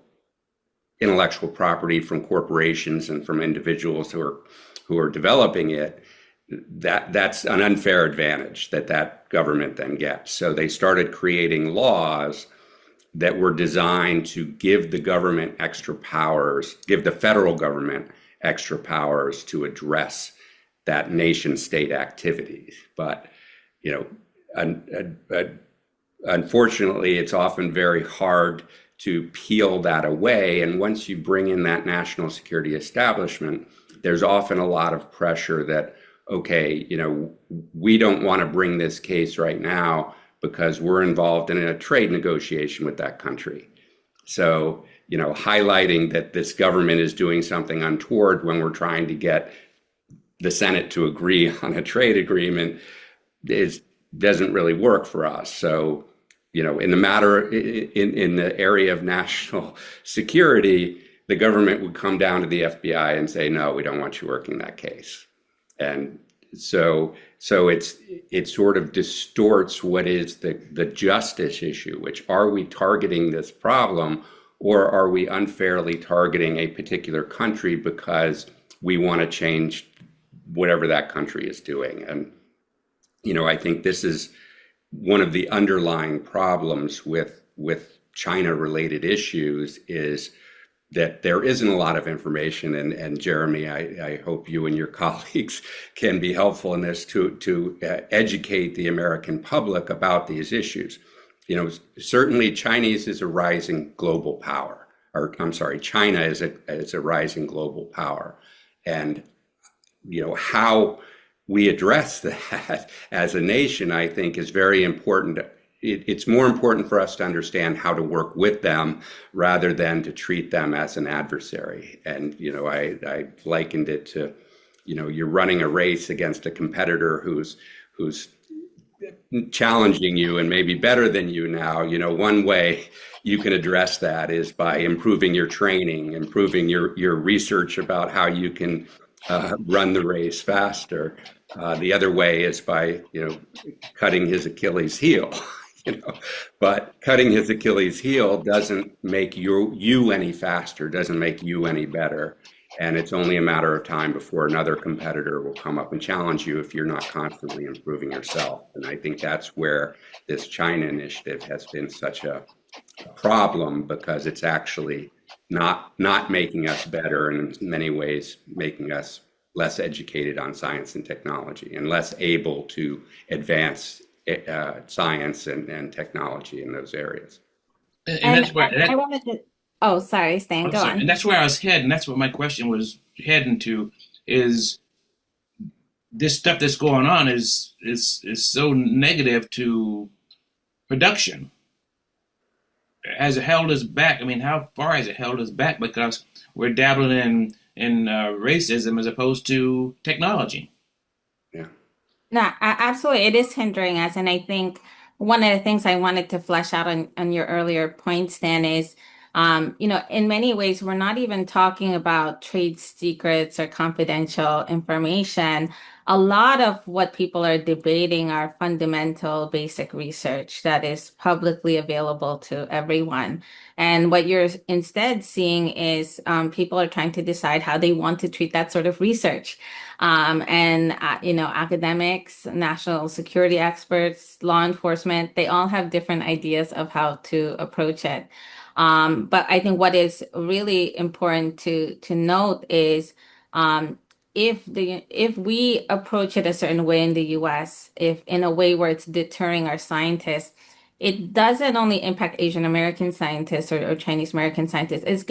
S3: intellectual property from corporations and from individuals who are developing it, that's an unfair advantage that government then gets. So they started creating laws that were designed to give the government extra powers, give the federal government extra powers to address that nation state activity. But, unfortunately, it's often very hard to peel that away. And once you bring in that national security establishment, there's often a lot of pressure that, okay, we don't want to bring this case right now because we're involved in a trade negotiation with that country. So, highlighting that this government is doing something untoward when we're trying to get the Senate to agree on a trade agreement doesn't really work for us. So, in the area of national security, the government would come down to the FBI and say, no, we don't want you working that case. And so it sort of distorts what is the justice issue, which are we targeting this problem or are we unfairly targeting a particular country because we want to change whatever that country is doing? And, I think this is one of the underlying problems with China related issues is that there isn't a lot of information, and Jeremy, I hope you and your colleagues can be helpful in this to educate the American public about these issues. Certainly Chinese is a rising global power, or I'm sorry, China is a rising global power, and how we address that as a nation, I think, is very important. It's more important for us to understand how to work with them rather than to treat them as an adversary. And, I likened it to, you're running a race against a competitor who's challenging you and maybe better than you now. One way you can address that is by improving your training, improving your research about how you can run the race faster. The other way is by, cutting his Achilles heel. But cutting his Achilles heel doesn't make you any faster, doesn't make you any better. And it's only a matter of time before another competitor will come up and challenge you if you're not constantly improving yourself. And I think that's where this China initiative has been such a problem, because it's actually not making us better, and in many ways making us less educated on science and technology and less able to advance science and technology in those areas.
S2: And
S5: And
S2: that's where
S5: I wanted to, oh, sorry, Stan,
S2: I'm
S5: go
S2: sorry, and
S5: on.
S2: that's where I was heading. That's what my question was heading to. Is this stuff that's going on is so negative to production? Has it held us back? I mean, how far has it held us back? Because we're dabbling in racism as opposed to technology.
S3: Yeah.
S5: No, absolutely. It is hindering us. And I think one of the things I wanted to flesh out on your earlier points, Stan, is In many ways, we're not even talking about trade secrets or confidential information. A lot of what people are debating are fundamental basic research that is publicly available to everyone. And what you're instead seeing is people are trying to decide how they want to treat that sort of research. Academics, national security experts, law enforcement, they all have different ideas of how to approach it. But I think what is really important to note is if we approach it a certain way in the US, if in a way where it's deterring our scientists, it doesn't only impact Asian American scientists or Chinese American scientists.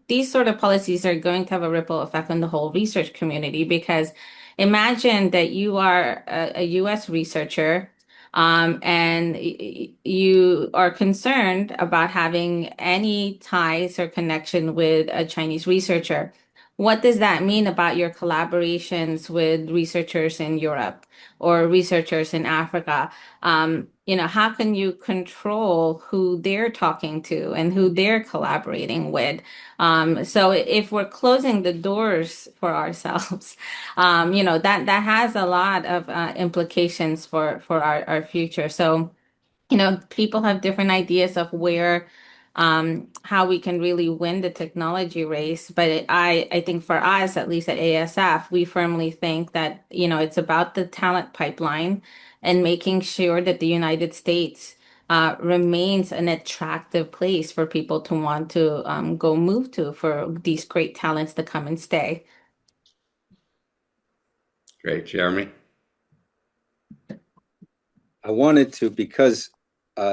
S5: These sort of policies are going to have a ripple effect on the whole research community because imagine that you are a US researcher and you are concerned about having any ties or connection with a Chinese researcher. What does that mean about your collaborations with researchers in Europe or researchers in Africa? How can you control who they're talking to and who they're collaborating with? So if we're closing the doors for ourselves, that has a lot of implications for our future. So, people have different ideas of how we can really win the technology race. But I think for us, at least at ASF, we firmly think that, it's about the talent pipeline and making sure that the United States remains an attractive place for people to want to go move to for these great talents to come and stay.
S3: Great, Jeremy.
S4: I wanted to, because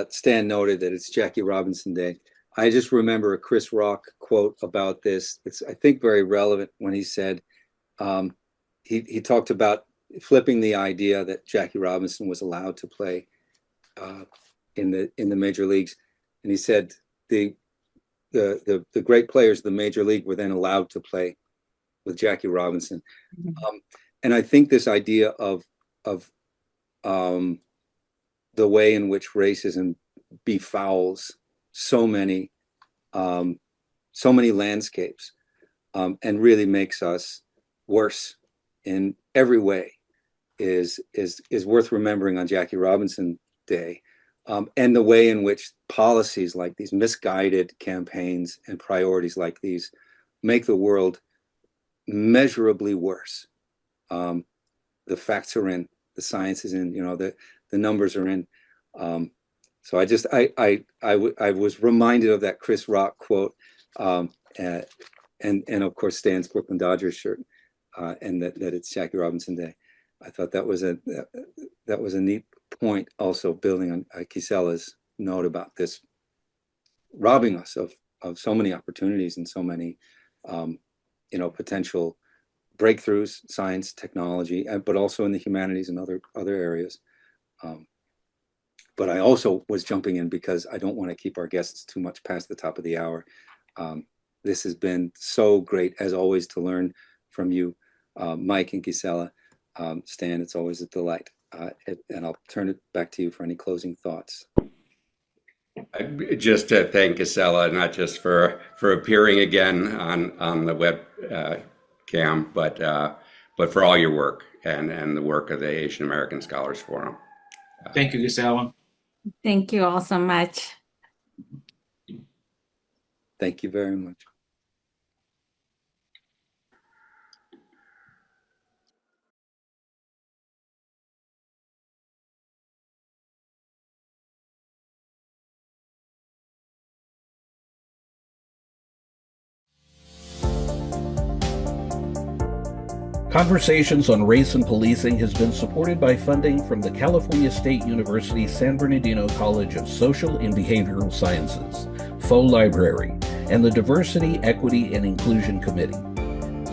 S4: Stan noted that it's Jackie Robinson Day, I just remember a Chris Rock quote about this. It's, I think, very relevant when he said, he talked about flipping the idea that Jackie Robinson was allowed to play in the major leagues. And he said the great players of the major league were then allowed to play with Jackie Robinson. Mm-hmm. And I think this idea of the way in which racism befouls so many landscapes and really makes us worse in every way is worth remembering on Jackie Robinson Day. And the way in which policies like these, misguided campaigns and priorities like these, make the world measurably worse. The facts are in, the science is in, the numbers are in. So I was reminded of that Chris Rock quote, and of course Stan's Brooklyn Dodgers shirt, and that it's Jackie Robinson Day. I thought that was a neat point, also building on Gisela's note about this robbing us of so many opportunities and so many potential breakthroughs, science, technology, but also in the humanities and other areas. But I also was jumping in because I don't want to keep our guests too much past the top of the hour. This has been so great, as always, to learn from you, Mike and Gisela. Stan, it's always a delight. And I'll turn it back to you for any closing thoughts.
S3: Just to thank Gisela, not just for appearing again on the web cam, but for all your work and the work of the Asian American Scholars Forum.
S2: Thank you, Gisela.
S5: Thank you all so much.
S4: Thank you very much.
S1: Conversations on Race and Policing has been supported by funding from the California State University San Bernardino College of Social and Behavioral Sciences, Faux Library, and the Diversity, Equity, and Inclusion Committee.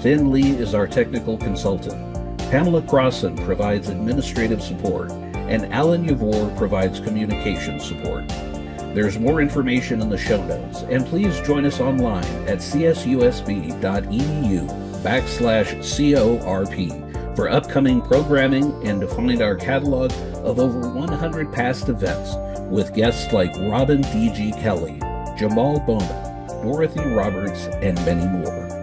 S1: Finn Lee is our technical consultant. Pamela Crossan provides administrative support, and Alan Yavor provides communication support. There's more information in the show notes, and please join us online at csusb.edu/CORP for upcoming programming and to find our catalog of over 100 past events with guests like Robin D.G. Kelly, Jamal Bowman, Dorothy Roberts, and many more.